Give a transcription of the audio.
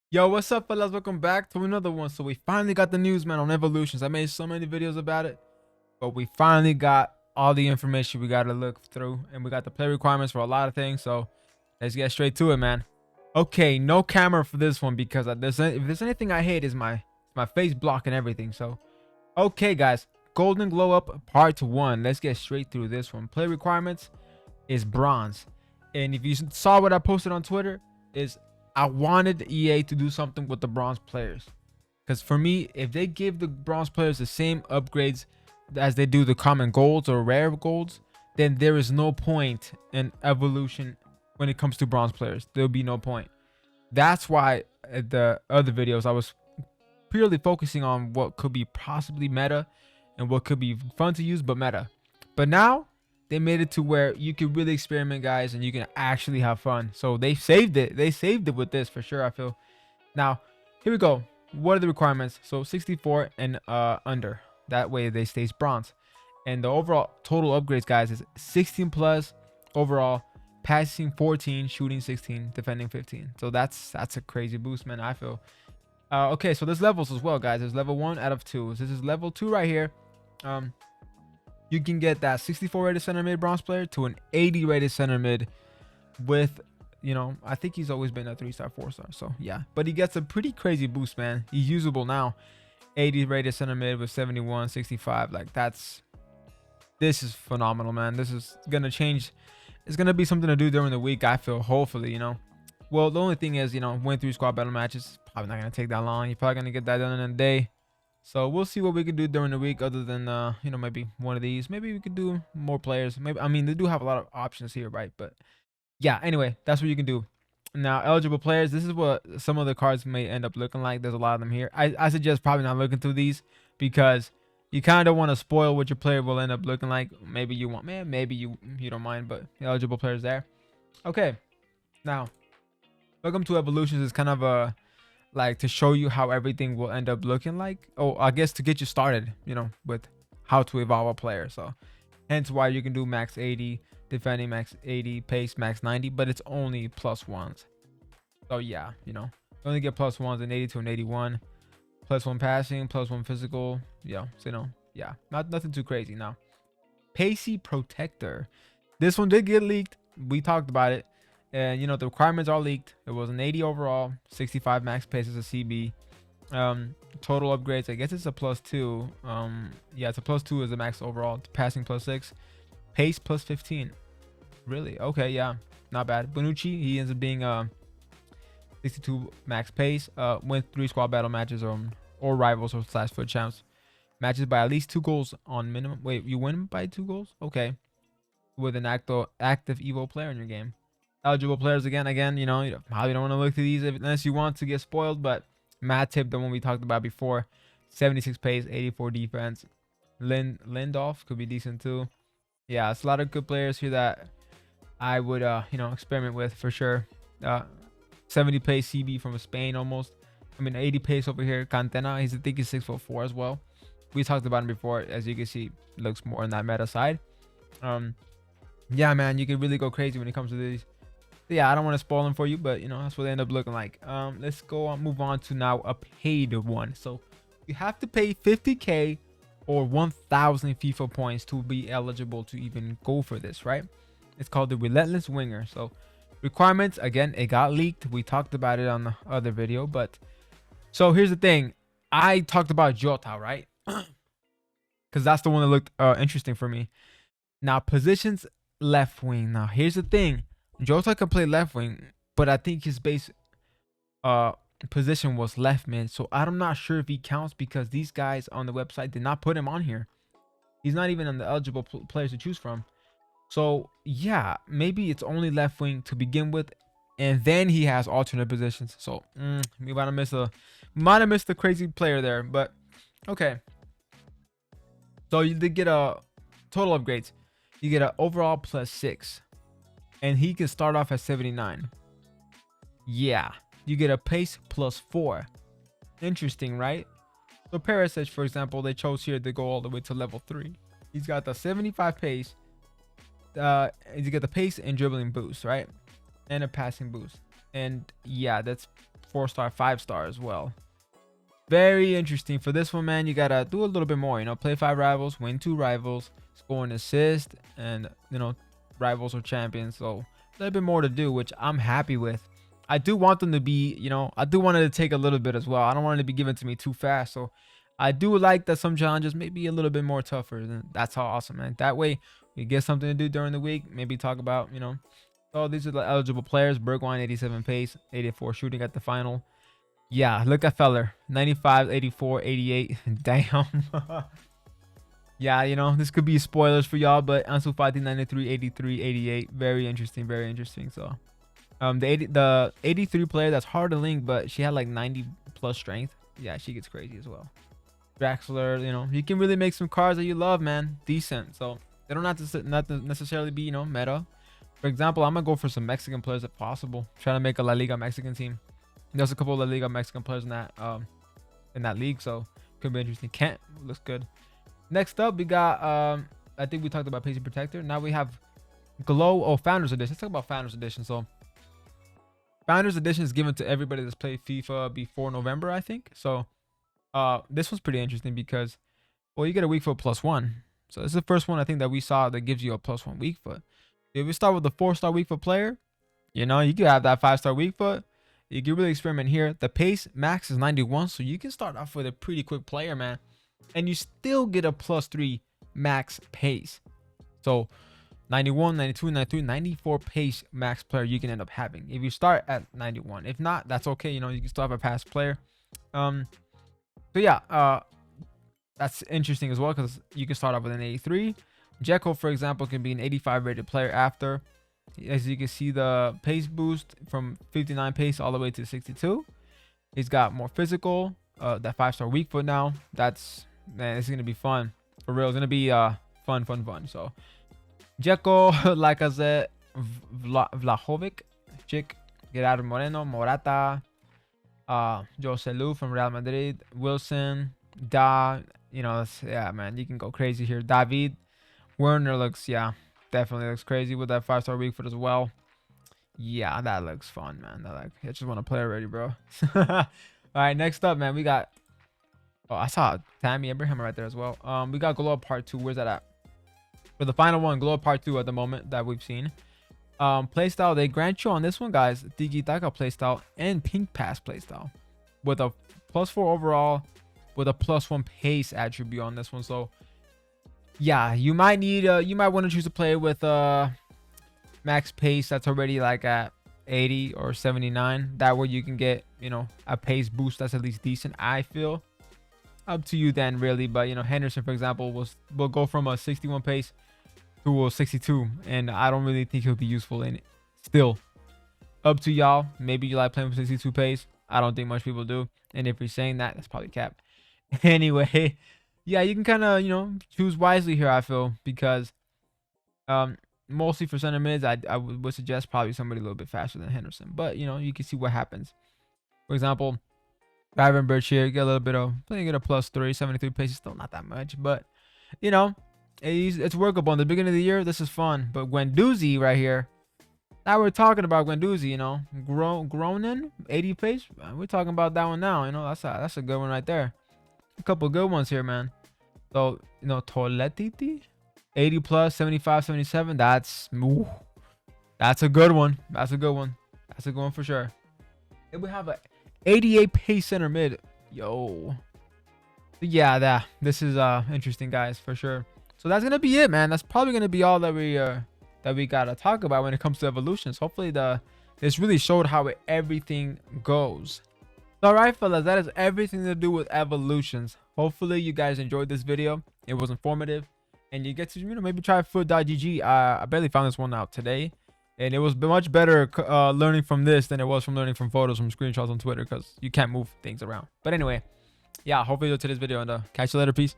Yo, what's up, fellas? Welcome back to another one. So we finally got the news, man, on evolutions. I made so many videos about it, but we finally got all the information we got to look through, and we got the play requirements for a lot of things. So let's get straight to it, man. Okay, no camera for this one because if there's anything I hate is my face block and everything. So okay, guys, Golden Glow Up Part 1. Let's get straight through this one. Play requirements is bronze, and if you saw what I posted on Twitter, is I wanted EA to do something with the bronze players, because for me, if they give the bronze players the same upgrades as they do the common golds or rare golds, then there is no point in evolution when it comes to bronze players. There'll be no point. That's why the other videos I was purely focusing on what could be possibly meta and what could be fun to use but meta. But now they made it to where you can really experiment, guys, and you can actually have fun. So they saved it. They saved it with this for sure, I feel. Now, here we go. What are the requirements? So 64 and under. That way they stays bronze. And the overall total upgrades, guys, is 16 plus overall, passing 14, shooting 16, defending 15. So that's a crazy boost, man, I feel. Okay, so there's levels as well, guys. There's level 1 out of 2. This is level 2 right here. You can get that 64 rated center mid bronze player to an 80 rated center mid with, you know, I think he's always been a 3-star, 4-star. So yeah, but he gets a pretty crazy boost, man. He's usable now. 80 rated center mid with 71, 65. Like this is phenomenal, man. This is gonna change. It's gonna be something to do during the week, I feel. Hopefully, you know. Well, the only thing is, you know, win 3 squad battle matches. Probably not gonna take that long. You're probably gonna get that done in a day. So we'll see what we can do during the week, other than you know, maybe one of these. Maybe we could do more players. Maybe, I mean, they do have a lot of options here, right? But yeah, anyway, that's what you can do. Now, eligible players, this is what some of the cards may end up looking like. There's a lot of them here. I suggest probably not looking through these, because you kind of don't want to spoil what your player will end up looking like. Maybe you want, man, maybe you don't mind, but eligible players there. Okay, now welcome to evolutions is kind of a, like, to show you how everything will end up looking like. Oh, I guess to get you started, you know, with how to evolve a player. So hence why you can do max 80, defending max 80, pace max 90, but it's only plus ones. So yeah, you know, you only get plus ones in 80 to an 81, plus 1 passing, plus 1 physical. Yeah, so you know, yeah, nothing too crazy. Now, pacey protector, this one did get leaked. We talked about it. And you know, the requirements are leaked. It was an 80 overall, 65 max pace as a CB. Total upgrades, I guess it's a +2. Yeah, it's a +2 as a max overall. Passing +6, pace +15. Really? Okay, yeah, not bad. Bonucci, he ends up being 62 max pace. Win 3 squad battle matches or rivals or /foot champs matches by at least 2 goals on minimum. Wait, you win by 2 goals? Okay, with an active Evo player in your game. Eligible players again, you know, you probably don't want to look through these unless you want to get spoiled. But Matt Tip, the one we talked about before, 76 pace, 84 defense. Lindolf could be decent too. Yeah, it's a lot of good players here that I would you know, experiment with for sure. 70 pace CB from Spain almost. I mean, 80 pace over here. Cantena, I think he's 6'4" as well. We talked about him before. As you can see, looks more on that meta side. Yeah, man, you can really go crazy when it comes to these. Yeah, I don't want to spoil them for you, but you know, that's what they end up looking like. Let's go on, move on to now a paid one. So you have to pay 50k or 1000 FIFA points to be eligible to even go for this, right? It's called the Relentless Winger. So requirements, again, it got leaked. We talked about it on the other video, but so here's the thing. I talked about Jota, right? Because that's the one that looked interesting for me. Now, positions, left wing. Now here's the thing. Jota can play left wing, but I think his base position was left mid. So I'm not sure if he counts, because these guys on the website did not put him on here. He's not even on the eligible players to choose from. So yeah, maybe it's only left wing to begin with, and then he has alternate positions. So we might have missed a crazy player there, but okay. So you did get a total upgrades. You get an overall +6. And he can start off at 79. Yeah, you get a pace +4. Interesting, right? So Perisic, for example, they chose here to go all the way to level 3. He's got the 75 pace. You get the pace and dribbling boost, right? And a passing boost. And yeah, that's 4-star, 5-star as well. Very interesting. For this one, man, you gotta do a little bit more. You know, play 5 rivals, win 2 rivals, score an assist, and you know, rivals or champions. So a little bit more to do, which I'm happy with. I do want them to be, you know, I do want it to take a little bit as well. I don't want it to be given to me too fast. So I do like that some challenges may be a little bit more tougher. And that's all awesome, man. That way we get something to do during the week. Maybe talk about, you know, oh, these are the eligible players. Bergwijn, 87 pace, 84 shooting at the final. Yeah, look at Feller, 95, 84, 88. Damn. Yeah, you know, this could be spoilers for y'all, but Ansu Fati, 93, 83, 88. Very interesting, very interesting. So the 83 player, that's hard to link, but she had like 90 plus strength. Yeah, she gets crazy as well. Draxler, you know, you can really make some cards that you love, man. Decent. So they don't have to not to necessarily be, you know, meta. For example, I'm gonna go for some Mexican players if possible. Trying to make a La Liga Mexican team. There's a couple of La Liga Mexican players in that league, so could be interesting. Kent looks good. Next up, we got I think we talked about Pacey Protector. Now we have Glow Founders Edition. Let's talk about Founders Edition. So Founders Edition is given to everybody that's played FIFA before November, I think. So this one's pretty interesting because, well, you get a weak foot +1. So this is the first one I think that we saw that gives you a +1 weak foot. If we start with the 4-star weak foot player, you know, you could have that 5-star weak foot. You can really experiment here. The pace max is 91, so you can start off with a pretty quick player, man, and you still get a +3 max pace. So 91, 92, 93, 94 pace max player you can end up having if you start at 91. If not, that's okay. You know, you can still have a pass player. So yeah, that's interesting as well because you can start off with an 83. Jekyll, for example, can be an 85 rated player after. As you can see, the pace boost from 59 pace all the way to 62. He's got more physical, that 5-star weak foot now. That's, man, it's gonna be fun for real. It's gonna be fun. So Jekyll, like I said, Vlahovic, Chick, Gerardo Moreno, Morata, Joselu from Real Madrid, Wilson, Da, you know, yeah, man, you can go crazy here. David Werner looks, yeah, definitely looks crazy with that 5-star weak foot as well. Yeah, that looks fun, man. I just want to play already, bro. All right, next up, man, we got, oh, I saw Tammy Abraham right there as well. We got Glow Up Part 2. Where's that at? For the final one, Glow Up Part 2 at the moment that we've seen. Playstyle, they grant you on this one, guys, Tiki Taka playstyle and Pink Pass playstyle with a +4 overall with a +1 pace attribute on this one. So yeah, you might need you might want to choose to play with max pace that's already like at 80 or 79. That way you can get, you know, a pace boost that's at least decent, I feel. Up to you then, really. But you know, Henderson, for example, will go from a 61 pace to a 62, and I don't really think he'll be useful in it. Still, up to y'all. Maybe you like playing with 62 pace. I don't think much people do, and if you're saying that, that's probably cap. Anyway, yeah, you can kind of, you know, choose wisely here, I feel, because mostly for center mids, I would suggest probably somebody a little bit faster than Henderson. But you know, you can see what happens. For example, Gravenberch here, get a little bit of playing at a +3, 73 pace is still not that much, but you know, it's workable. In the beginning of the year, this is fun. But Guendouzi right here, now we're talking about Guendouzi, you know, Gronin, 80 pace. We're talking about that one now. You know, that's a good one right there. A couple good ones here, man. So you know, Toletiti, 80 plus, 75, 77. That's a good one. That's a good one. That's a good one for sure. Then we have a 88 pace center mid. Yo, yeah, this is interesting, guys, for sure. So that's gonna be it, man. That's probably gonna be all that we gotta talk about when it comes to evolutions. Hopefully this really showed how everything goes. All right, fellas, that is everything to do with evolutions. Hopefully you guys enjoyed this video. It was informative, and you get to, you know, maybe try foot.gg. I barely found this one out today, and it was much better learning from this than it was from learning from photos from screenshots on Twitter, because you can't move things around. But anyway, yeah, hopefully you enjoyed today's video, and catch you later. Peace.